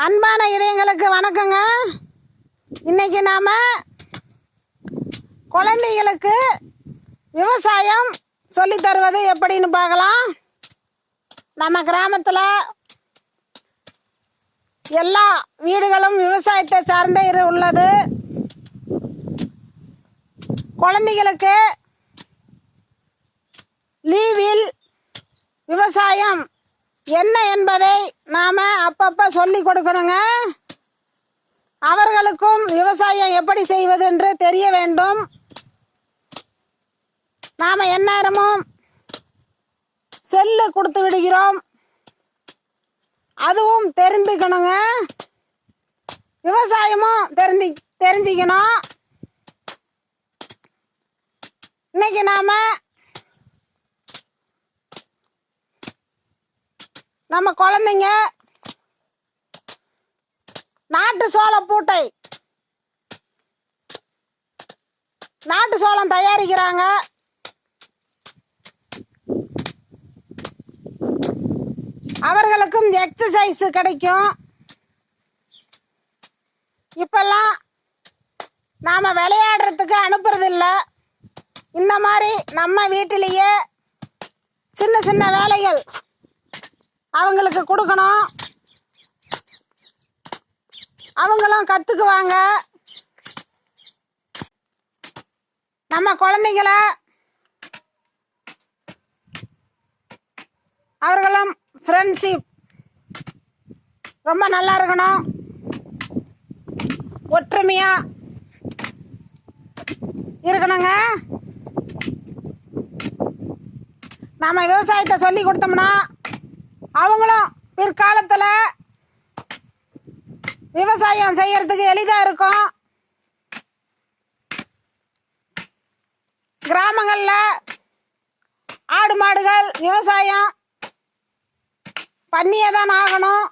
அன்பான இதயங்களுக்கு வணக்கங்க. இன்னைக்கு நாம குழந்தைகளுக்கு விவசாயம் சொல்லி தருவது எப்படின்னு பார்க்கலாம். நம்ம கிராமத்தில் எல்லா வீடுகளும் விவசாயத்தை சார்ந்தே உள்ளது. குழந்தைகளுக்கு லீவில் விவசாயம் என்ன என்பதை நாம் அப்பப்போ சொல்லி கொடுக்கணுங்க. அவர்களுக்கும் விவசாயம் எப்படி செய்வது என்று தெரிய வேண்டும். நாம் எந்நேரமும் செல்லு கொடுத்து விடுகிறோம், அதுவும் தெரிந்துக்கணுங்க. விவசாயமும் தெரிஞ்சிக்கணும். இன்னைக்கு நாம் நம்ம குழந்தைங்க நாட்டு சோள பூட்டை நாட்டு சோளம் தயாரிக்கிறாங்க. அவர்களுக்கும் எக்ஸசைஸ் கிடைக்கும். இப்பெல்லாம் நாம் விளையாடுறதுக்கு அனுப்புறதில்ல. இந்த மாதிரி நம்ம வீட்டிலேயே சின்ன சின்ன வேலைகள் அவங்களுக்கு கொடுக்கணும். அவங்களும் கற்றுக்குவாங்க. நம்ம குழந்தைங்கள அவர்களும் ஃப்ரெண்ட்ஷிப் ரொம்ப நல்லா இருக்கணும். ஒற்றுமையாக இருக்கணுங்க. நாம் விவசாயத்தை சொல்லி கொடுத்தோம்னா அவங்களும் பிற்காலத்தில் விவசாயம் செய்யறதுக்கு எளிதாக இருக்கும். கிராமங்களில் ஆடு மாடுகள் விவசாயம் பண்ணியே தான் ஆகணும்.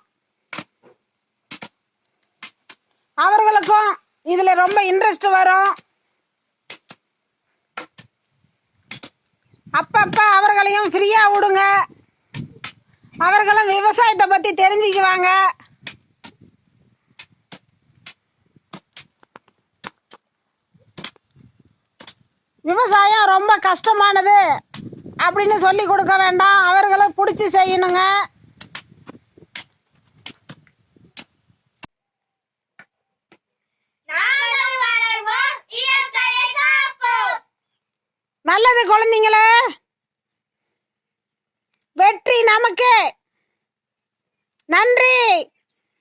அவர்களுக்கும் இதில் ரொம்ப இன்ட்ரெஸ்ட் வரும். அப்பப்போ அவர்களையும் ஃப்ரீயாக விடுங்க. அவர்களும் விவசாயத்தை பற்றி தெரிஞ்சுக்குவாங்க. விவசாயம் ரொம்ப கஷ்டமானது அப்படின்னு சொல்லி கொடுக்க வேண்டாம். அவர்களும் பிடிச்சி செய்யணுங்க.